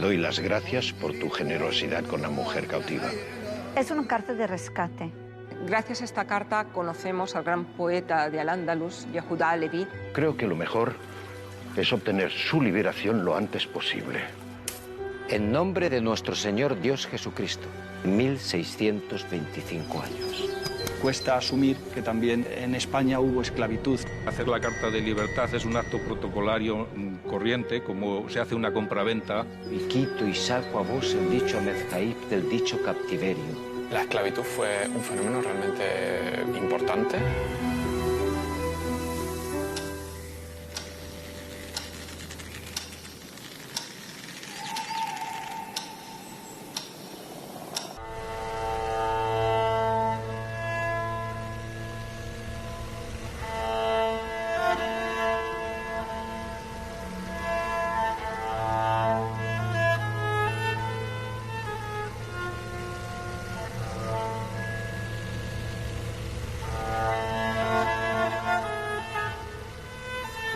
doy las gracias por tu generosidad con la mujer cautiva. Es una carta de rescate. Gracias a esta carta conocemos al gran poeta de Al-Ándalus, Yehuda Halevi. Creo que lo mejor es obtener su liberación lo antes posible. En nombre de nuestro Señor Dios Jesucristo, 1625 años. Cuesta asumir que también en España hubo esclavitud. Hacer la carta de libertad es un acto protocolario corriente, como se hace una compraventa. Y quito y saco a vos el dicho mezcaíp del dicho captiverio. La esclavitud fue un fenómeno realmente importante.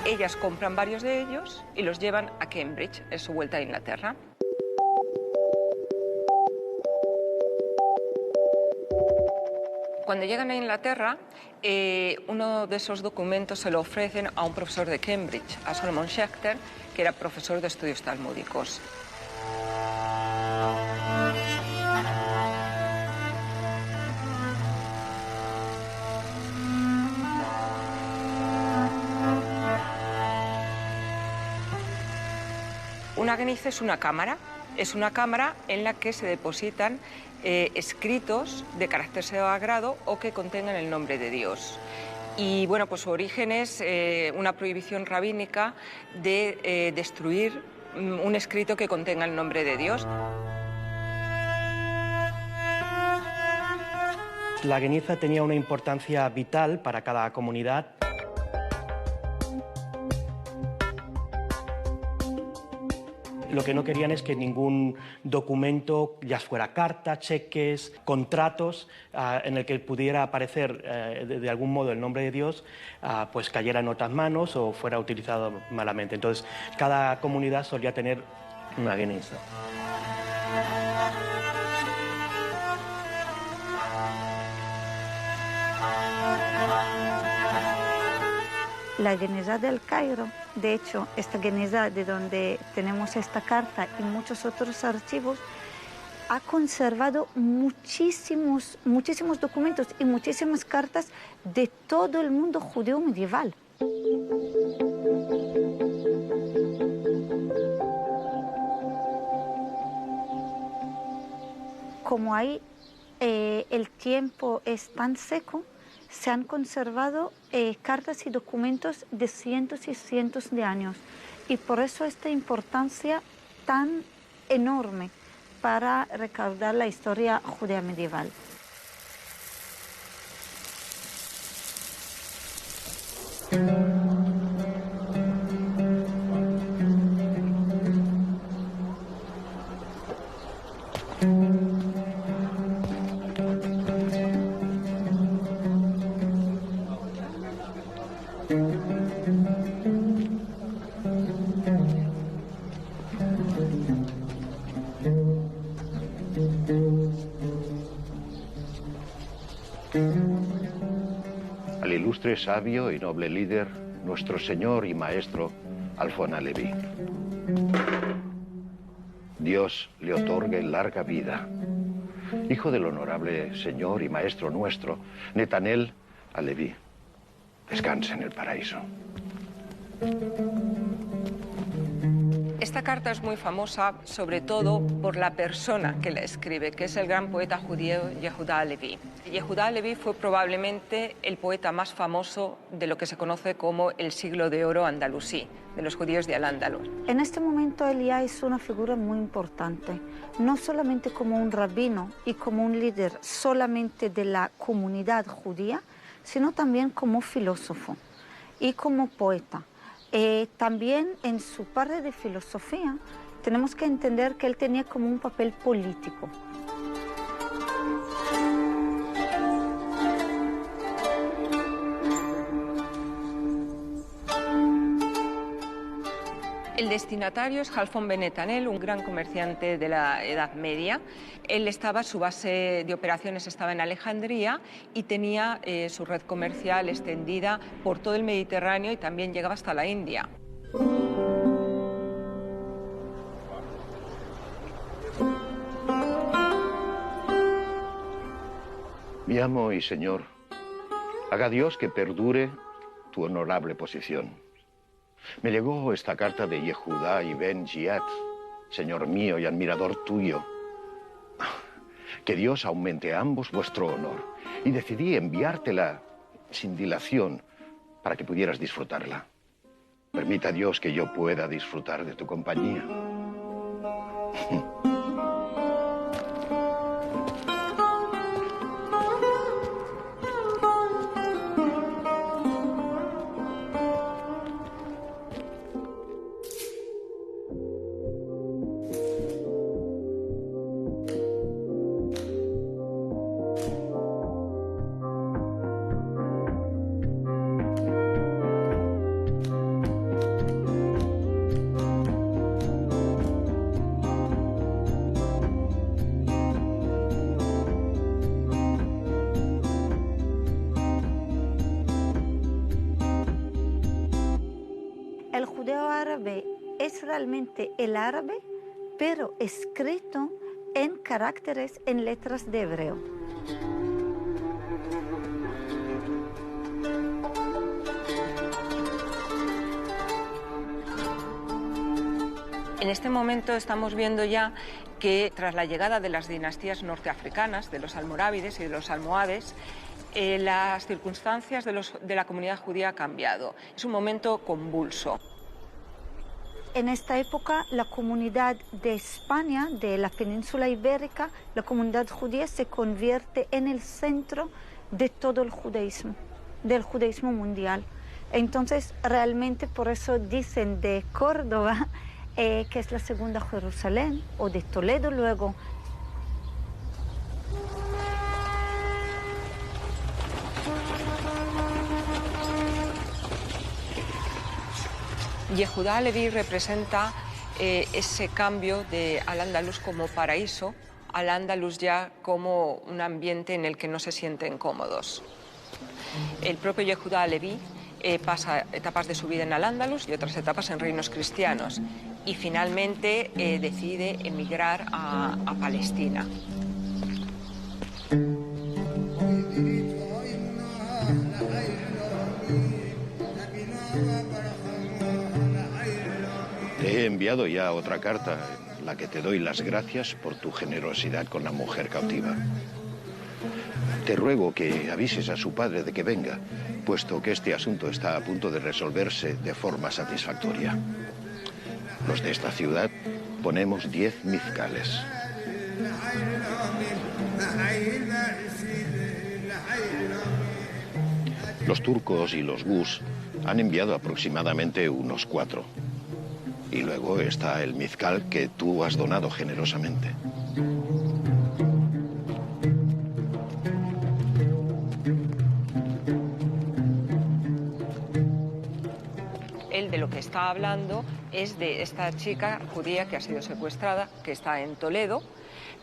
Ellas compran varios de ellos y los llevan a Cambridge en su vuelta a Inglaterra. Cuando llegan a Inglaterra, uno de esos documentos se lo ofrecen a un profesor de Cambridge, a Solomon Schechter, que era profesor de estudios talmúdicos. Una geniza es una cámara en la que se depositan escritos de carácter sagrado o que contengan el nombre de Dios. Y bueno, pues su origen es una prohibición rabínica de destruir un escrito que contenga el nombre de Dios. La geniza tenía una importancia vital para cada comunidad. Lo que no querían es que ningún documento, ya fuera carta, cheques, contratos, en el que pudiera aparecer de algún modo el nombre de Dios, pues cayera en otras manos o fuera utilizado malamente. Entonces, cada comunidad solía tener una geniza. La Geniza del Cairo, de hecho, esta Geniza de donde tenemos esta carta y muchos otros archivos, ha conservado muchísimos documentos y muchísimas cartas de todo el mundo judío medieval. Como ahí el tiempo es tan seco, se han conservado cartas y documentos de cientos y cientos de años. Y por eso esta importancia tan enorme para recaudar la historia judía medieval. Al ilustre sabio y noble líder, nuestro señor y maestro, Alfon Halevi. Dios le otorgue larga vida. Hijo del honorable señor y maestro nuestro, Netanel Halevi. Descanse en el paraíso. Esta carta es muy famosa, sobre todo por la persona que la escribe, que es el gran poeta judío Yehuda Halevi. Yehuda Halevi fue probablemente el poeta más famoso de lo que se conoce como el siglo de oro andalusí, de los judíos de Al-Ándalus. En este momento él ya es una figura muy importante, no solamente como un rabino y como un líder solamente de la comunidad judía, sino también como filósofo y como poeta. También en su parte de filosofía tenemos que entender que él tenía como un papel político. El destinatario es Halfon Ben Netanel, un gran comerciante de la Edad Media. Su base de operaciones estaba en Alejandría y tenía su red comercial extendida por todo el Mediterráneo y también llegaba hasta la India. Mi amo y señor, haga Dios que perdure tu honorable posición. Me llegó esta carta de Yehudá y Ben Giat, señor mío y admirador tuyo. Que Dios aumente a ambos vuestro honor, y decidí enviártela sin dilación para que pudieras disfrutarla. Permita Dios que yo pueda disfrutar de tu compañía. El judeo árabe es realmente el árabe, pero escrito en caracteres, en letras de hebreo. En este momento estamos viendo ya que tras la llegada de las dinastías norteafricanas, de los almorávides y de los almohades, las circunstancias de la comunidad judía han cambiado. Es un momento convulso. En esta época, la comunidad de España, de la península ibérica, la comunidad judía se convierte en el centro de todo el judaísmo, del judaísmo mundial. Entonces, realmente por eso dicen de Córdoba, que es la segunda Jerusalén, o de Toledo luego. Yehudá Aleví representa ese cambio de Al-Ándalus como paraíso, Al-Ándalus ya como un ambiente en el que no se sienten cómodos. El propio Yehudá Aleví pasa etapas de su vida en Al-Ándalus y otras etapas en reinos cristianos y finalmente decide emigrar a Palestina. Te he enviado ya otra carta, en la que te doy las gracias por tu generosidad con la mujer cautiva. Te ruego que avises a su padre de que venga, puesto que este asunto está a punto de resolverse de forma satisfactoria. Los de esta ciudad ponemos 10 mizcales. Los turcos y los gus han enviado aproximadamente unos 4. Y luego está el mizcal que tú has donado generosamente. Él de lo que está hablando es de esta chica judía que ha sido secuestrada, que está en Toledo,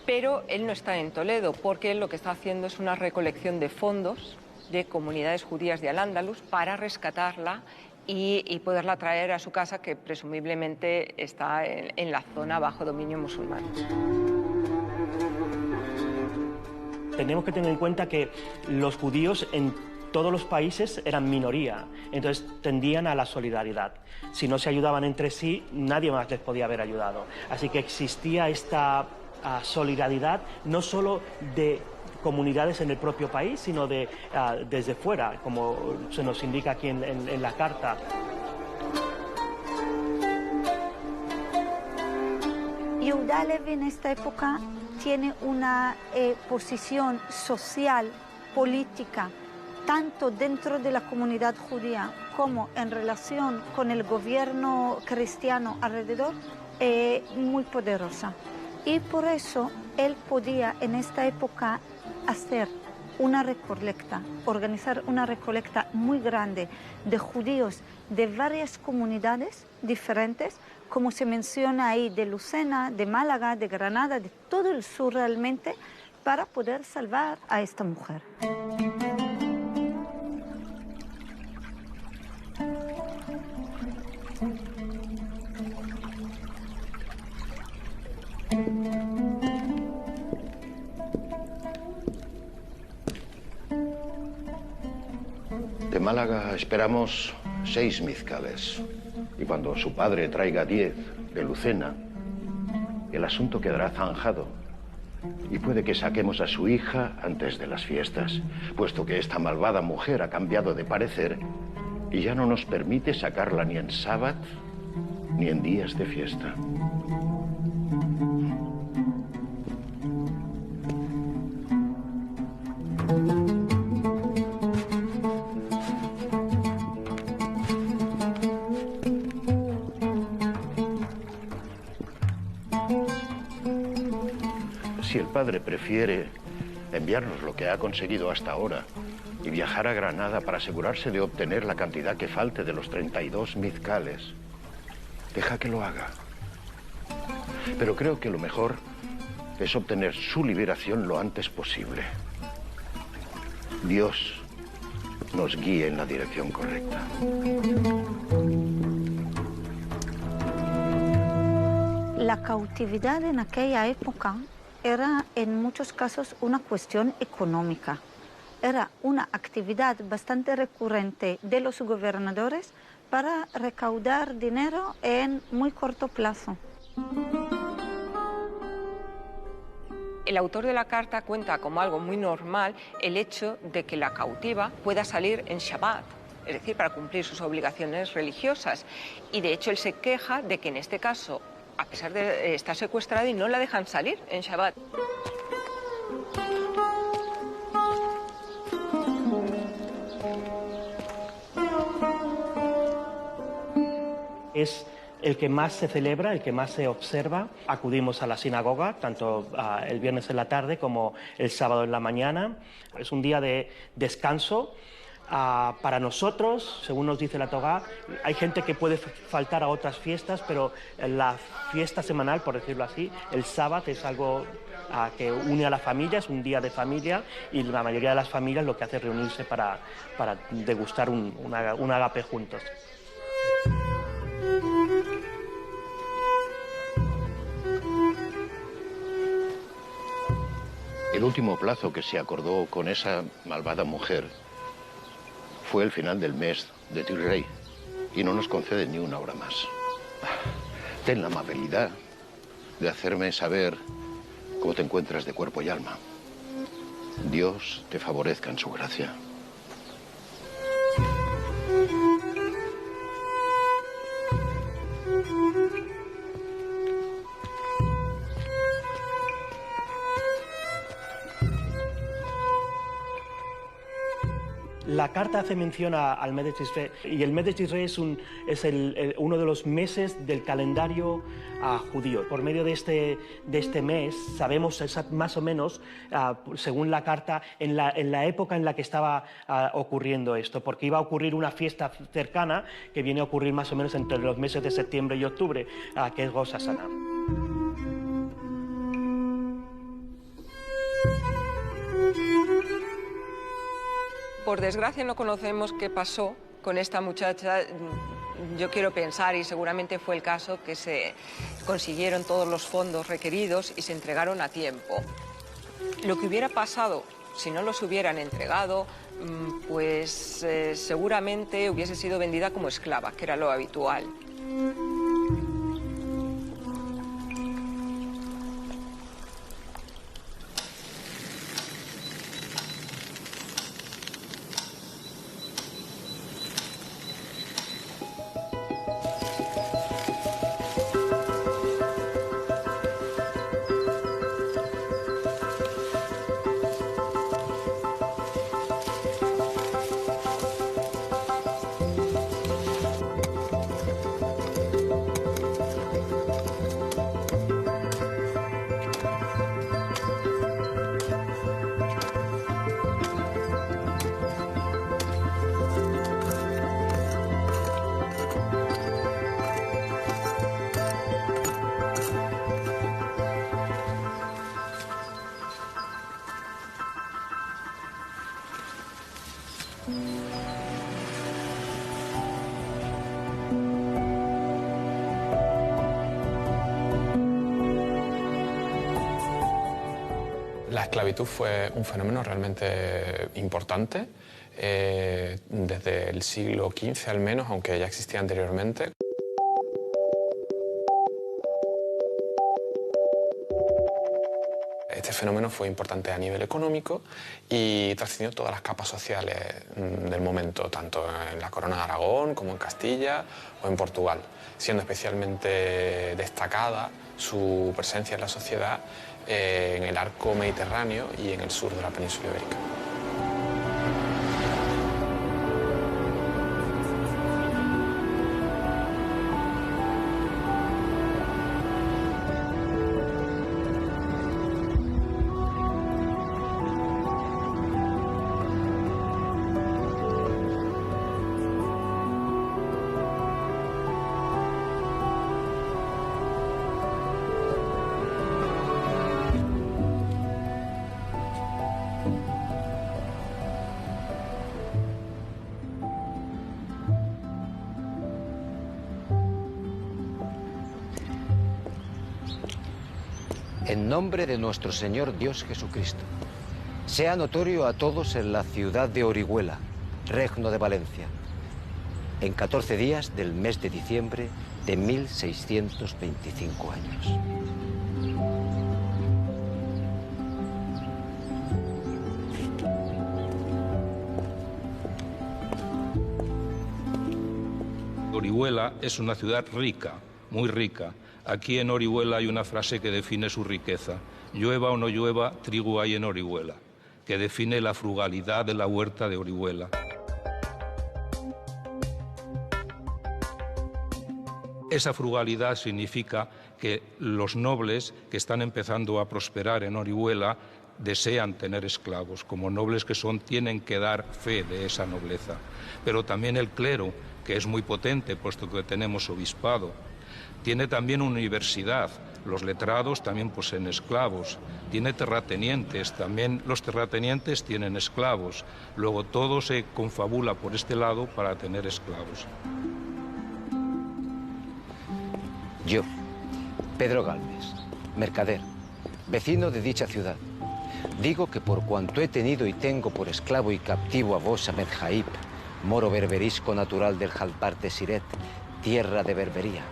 pero él no está en Toledo porque él lo que está haciendo es una recolección de fondos de comunidades judías de Al-Ándalus para rescatarla y poderla traer a su casa, que presumiblemente está en la zona bajo dominio musulmán. Tenemos que tener en cuenta que los judíos en todos los países eran minoría, entonces tendían a la solidaridad. Si no se ayudaban entre sí, nadie más les podía haber ayudado. Así que existía esta solidaridad no solo de comunidades en el propio país, sino desde fuera, como se nos indica aquí en la carta. Yehudá Aleví en esta época tiene una posición social, política, tanto dentro de la comunidad judía como en relación con el gobierno cristiano alrededor, muy poderosa. Y por eso él podía en esta época hacer una recolecta, organizar una recolecta muy grande de judíos de varias comunidades diferentes, como se menciona ahí, de Lucena, de Málaga, de Granada, de todo el sur realmente, para poder salvar a esta mujer. De Málaga esperamos 6 mizcales. Y cuando su padre traiga 10 de Lucena, el asunto quedará zanjado. Y puede que saquemos a su hija antes de las fiestas, puesto que esta malvada mujer ha cambiado de parecer y ya no nos permite sacarla ni en sábado ni en días de fiesta. Si el padre prefiere enviarnos lo que ha conseguido hasta ahora y viajar a Granada para asegurarse de obtener la cantidad que falte de los 32 mizcales, deja que lo haga. Pero creo que lo mejor es obtener su liberación lo antes posible. Dios nos guíe en la dirección correcta. La cautividad en aquella época era en muchos casos una cuestión económica. Era una actividad bastante recurrente de los gobernadores para recaudar dinero en muy corto plazo. El autor de la carta cuenta como algo muy normal el hecho de que la cautiva pueda salir en Shabbat, es decir, para cumplir sus obligaciones religiosas. Y de hecho él se queja de que en este caso, a pesar de estar secuestrada, y no la dejan salir en Shabbat. Es el que más se celebra, el que más se observa. Acudimos a la sinagoga, tanto el viernes en la tarde como el sábado en la mañana. Es un día de descanso. Para nosotros, según nos dice la Torá, hay gente que puede faltar a otras fiestas, pero la fiesta semanal, por decirlo así, el sábado es algo que une a la familia, es un día de familia, y la mayoría de las familias lo que hace es reunirse para degustar un agape juntos. El último plazo que se acordó con esa malvada mujer fue el final del mes de Tishrei y no nos concede ni una hora más. Ten la amabilidad de hacerme saber cómo te encuentras de cuerpo y alma. Dios te favorezca en su gracia. La carta hace mención al mes de Tishrei, y el mes de Tishrei es uno de los meses del calendario judío. Por medio de este mes sabemos más o menos, según la carta, en la época en la que estaba ocurriendo esto, porque iba a ocurrir una fiesta cercana que viene a ocurrir más o menos entre los meses de septiembre y octubre, que es Rosh Hashanah. Por desgracia no conocemos qué pasó con esta muchacha. Yo quiero pensar, y seguramente fue el caso, que se consiguieron todos los fondos requeridos y se entregaron a tiempo. Lo que hubiera pasado si no los hubieran entregado, pues seguramente hubiese sido vendida como esclava, que era lo habitual. La esclavitud fue un fenómeno realmente importante desde el siglo XV al menos, aunque ya existía anteriormente. Este fenómeno fue importante a nivel económico y trascendió todas las capas sociales del momento, tanto en la Corona de Aragón como en Castilla o en Portugal, siendo especialmente destacada su presencia en la sociedad en el arco mediterráneo y en el sur de la península ibérica. En nombre de nuestro Señor Dios Jesucristo, sea notorio a todos en la ciudad de Orihuela, Regno de Valencia, en 14 días del mes de diciembre de 1625 años. Orihuela es una ciudad rica, muy rica. Aquí en Orihuela hay una frase que define su riqueza. Llueva o no llueva, trigo hay en Orihuela, que define la frugalidad de la huerta de Orihuela. Esa frugalidad significa que los nobles que están empezando a prosperar en Orihuela desean tener esclavos. Como nobles que son, tienen que dar fe de esa nobleza. Pero también el clero, que es muy potente, puesto que tenemos obispado. Tiene también universidad, los letrados también poseen esclavos, tiene terratenientes, también los terratenientes tienen esclavos, luego todo se confabula por este lado para tener esclavos. Yo, Pedro Galmes, mercader, vecino de dicha ciudad, digo que por cuanto he tenido y tengo por esclavo y captivo a vos, Ahmed Jaip, moro berberisco natural del Jalparte Siret, tierra de Berbería,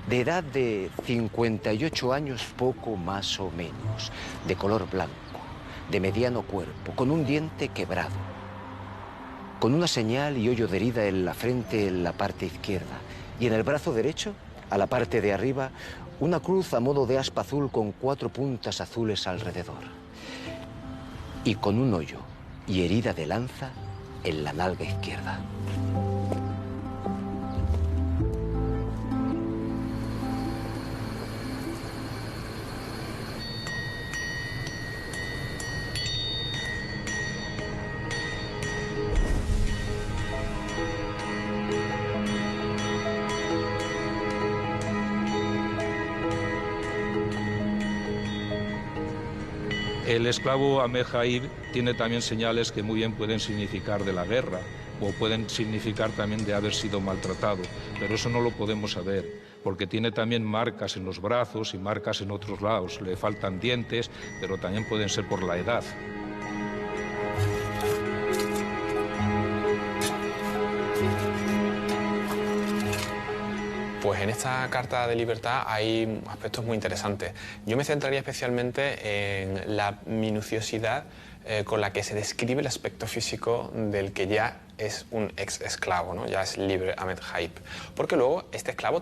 de edad de 58 años poco más o menos, de color blanco, de mediano cuerpo, con un diente quebrado, con una señal y hoyo de herida en la frente en la parte izquierda y en el brazo derecho, a la parte de arriba, una cruz a modo de aspa azul con 4 puntas azules alrededor y con un hoyo y herida de lanza en la nalga izquierda. El esclavo Ahmed Jaip tiene también señales que muy bien pueden significar de la guerra o pueden significar también de haber sido maltratado, pero eso no lo podemos saber, porque tiene también marcas en los brazos y marcas en otros lados. Le faltan dientes, pero también pueden ser por la edad. Pues en esta Carta de Libertad hay aspectos muy interesantes. Yo me centraría especialmente en la minuciosidad con la que se describe el aspecto físico del que ya es un ex esclavo, ¿no? Ya es libre Ahmed Jaip. Porque luego este esclavo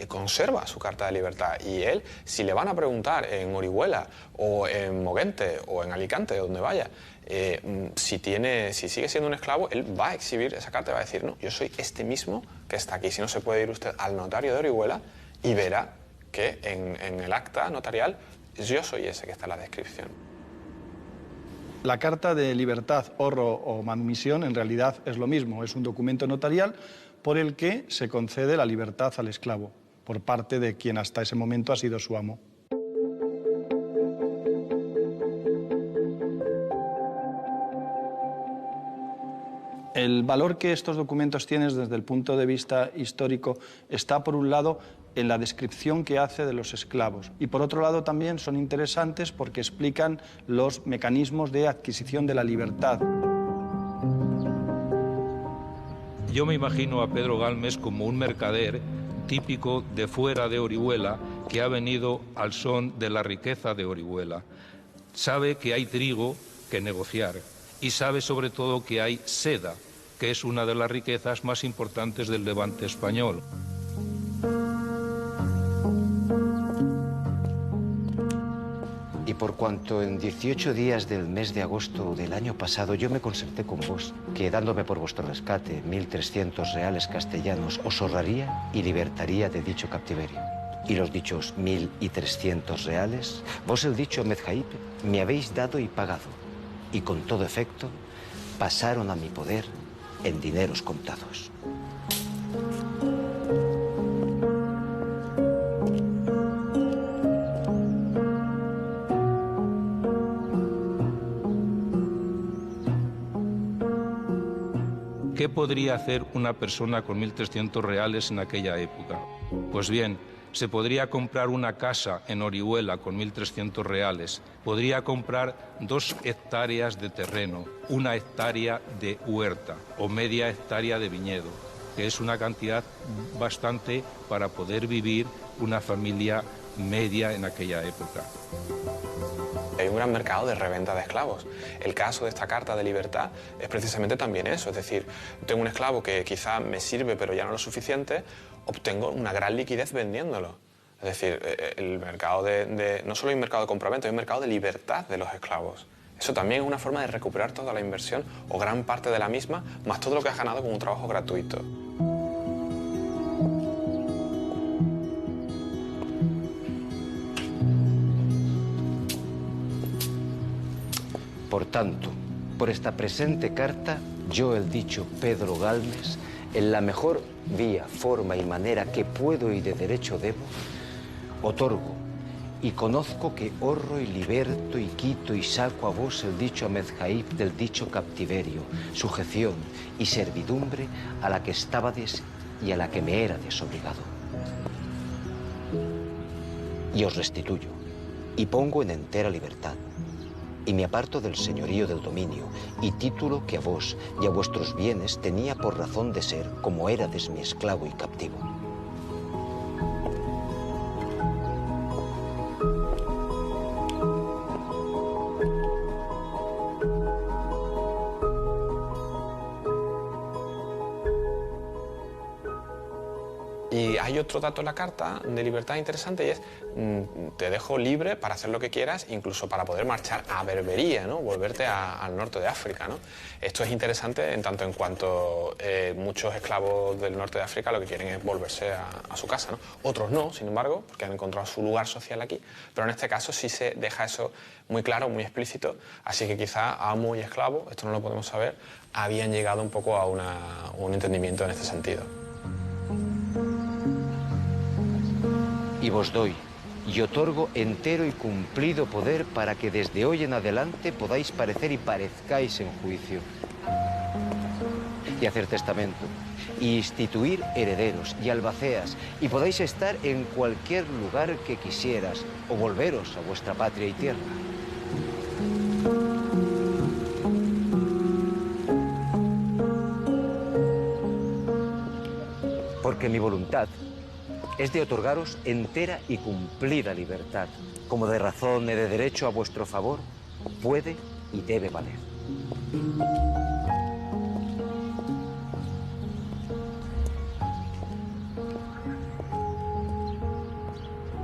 conserva su Carta de Libertad y él, si le van a preguntar en Orihuela o en Mogente o en Alicante, donde vaya, si sigue siendo un esclavo, él va a exhibir esa carta y va a decir, no, yo soy este mismo que está aquí. Si no, se puede ir usted al notario de Orihuela y verá que en el acta notarial yo soy ese que está en la descripción. La Carta de Libertad, Horro o Manumisión en realidad es lo mismo, es un documento notarial por el que se concede la libertad al esclavo por parte de quien hasta ese momento ha sido su amo. El valor que estos documentos tienen desde el punto de vista histórico está, por un lado, en la descripción que hace de los esclavos, y por otro lado también son interesantes porque explican los mecanismos de adquisición de la libertad. Yo me imagino a Pedro Galmes como un mercader típico de fuera de Orihuela que ha venido al son de la riqueza de Orihuela. Sabe que hay trigo que negociar y sabe sobre todo que hay seda, que es una de las riquezas más importantes del Levante español. Y por cuanto en 18 días del mes de agosto del año pasado yo me concerté con vos, que dándome por vuestro rescate 1.300 reales castellanos os honraría y libertaría de dicho captiverio. Y los dichos 1.300 reales, vos el dicho Medjaip, me habéis dado y pagado, y con todo efecto pasaron a mi poder en dineros contados. ¿Qué podría hacer una persona con 1.300 reales en aquella época? Pues bien, se podría comprar una casa en Orihuela con 1.300 reales, podría comprar 2 hectáreas de terreno, 1 hectárea de huerta o media hectárea de viñedo, que es una cantidad bastante para poder vivir una familia media en aquella época. Hay un gran mercado de reventa de esclavos. El caso de esta carta de libertad es precisamente también eso, es decir, tengo un esclavo que quizá me sirve pero ya no lo suficiente, obtengo una gran liquidez vendiéndolo. Es decir, el mercado no solo hay un mercado de compraventa, hay un mercado de libertad de los esclavos. Eso también es una forma de recuperar toda la inversión o gran parte de la misma, más todo lo que has ganado con un trabajo gratuito. Por tanto, por esta presente carta, yo, el dicho Pedro Galmes, en la mejor vía, forma y manera que puedo y de derecho debo, otorgo y conozco que horro y liberto y quito y saco a vos el dicho Medjaip del dicho captiverio, sujeción y servidumbre a la que estábades y a la que me era desobligado. Y os restituyo y pongo en entera libertad. Y me aparto del señorío del dominio y título que a vos y a vuestros bienes tenía por razón de ser como érades mi esclavo y captivo. Y hay otro dato en la carta de libertad interesante y es te dejo libre para hacer lo que quieras, incluso para poder marchar a Berbería, ¿no? Volverte al norte de África, ¿no? Esto es interesante en tanto en cuanto muchos esclavos del norte de África lo que quieren es volverse a su casa, ¿no? Otros no, sin embargo, porque han encontrado su lugar social aquí, pero en este caso sí se deja eso muy claro, muy explícito, así que quizá amo y esclavo, esto no lo podemos saber, habían llegado un poco a un entendimiento en este sentido. Y vos doy y otorgo entero y cumplido poder para que desde hoy en adelante podáis parecer y parezcáis en juicio, y hacer testamento, y instituir herederos y albaceas, y podáis estar en cualquier lugar que quisieras, o volveros a vuestra patria y tierra. Porque mi voluntad es de otorgaros entera y cumplida libertad, como de razón y de derecho a vuestro favor puede y debe valer.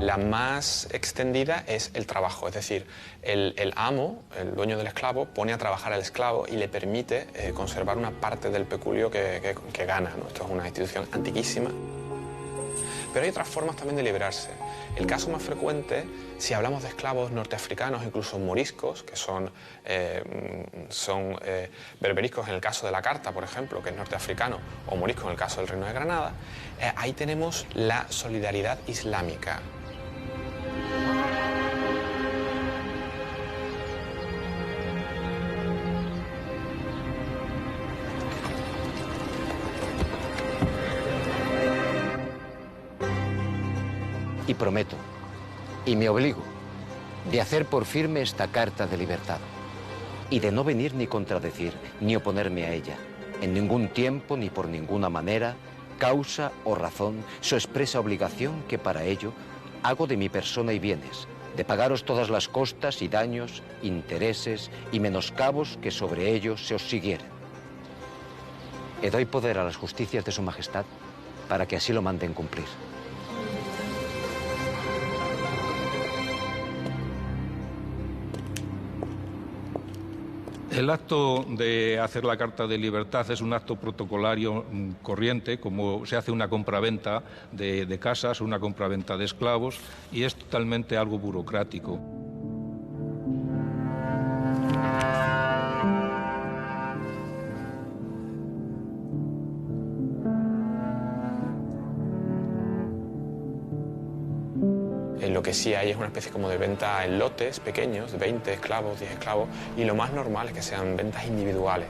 La más extendida es el trabajo, es decir, el amo, el dueño del esclavo, pone a trabajar al esclavo y le permite conservar una parte del peculio que gana, ¿no? Esto es una institución antiquísima. Pero hay otras formas también de liberarse. El caso más frecuente, si hablamos de esclavos norteafricanos, incluso moriscos, que son berberiscos en el caso de la carta, por ejemplo, que es norteafricano, o morisco en el caso del Reino de Granada, ahí tenemos la solidaridad islámica. prometo, y me obligo, de hacer por firme esta carta de libertad y de no venir ni contradecir ni oponerme a ella, en ningún tiempo ni por ninguna manera, causa o razón, su expresa obligación que para ello hago de mi persona y bienes, de pagaros todas las costas y daños, intereses y menoscabos que sobre ellos se os siguieren. Y doy poder a las justicias de su majestad para que así lo manden cumplir. El acto de hacer la Carta de Libertad es un acto protocolario corriente, como se hace una compraventa de casas, una compraventa de esclavos, y es totalmente algo burocrático. Lo que sí hay es una especie como de venta en lotes pequeños, de 20 esclavos, 10 esclavos, y lo más normal es que sean ventas individuales.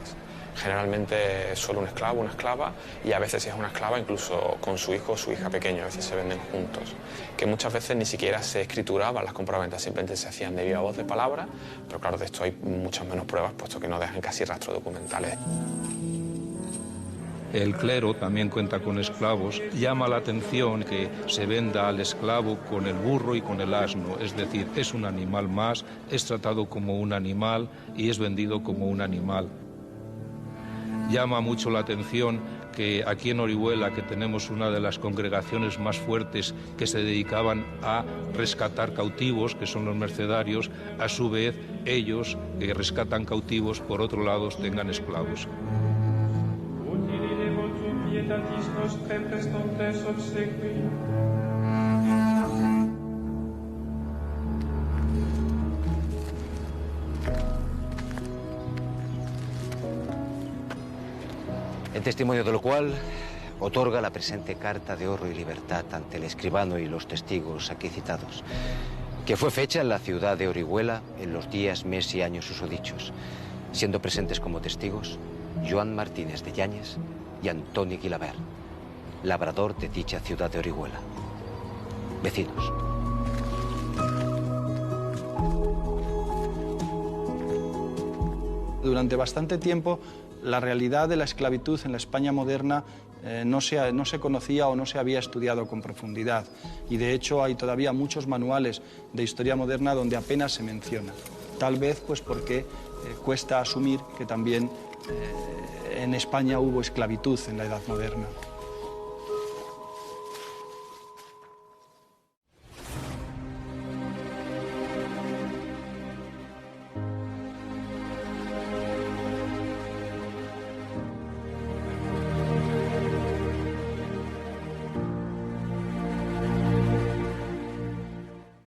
Generalmente solo un esclavo, una esclava, y a veces si es una esclava incluso con su hijo o su hija pequeño, a veces se venden juntos. Que muchas veces ni siquiera se escrituraban las compraventas, simplemente se hacían de viva voz de palabra, pero claro, de esto hay muchas menos pruebas, puesto que no dejan casi rastros documentales. El clero también cuenta con esclavos. Llama la atención que se venda al esclavo con el burro y con el asno, es decir, es un animal más, es tratado como un animal y es vendido como un animal. Llama mucho la atención que aquí en Orihuela, que tenemos una de las congregaciones más fuertes que se dedicaban a rescatar cautivos, que son los mercedarios, a su vez ellos que rescatan cautivos, por otro lado, tengan esclavos. En testimonio de lo cual, otorga la presente carta de oro y libertad ante el escribano y los testigos aquí citados, que fue fecha en la ciudad de Orihuela en los días, mes y años susodichos, siendo presentes como testigos Joan Martínez de Yáñez y Antoni Guilabert, labrador de dicha ciudad de Orihuela. Vecinos. Durante bastante tiempo, la realidad de la esclavitud en la España moderna no se conocía o no se había estudiado con profundidad. Y de hecho hay todavía muchos manuales de historia moderna donde apenas se menciona. Tal vez pues porque cuesta asumir que también en España hubo esclavitud en la Edad Moderna.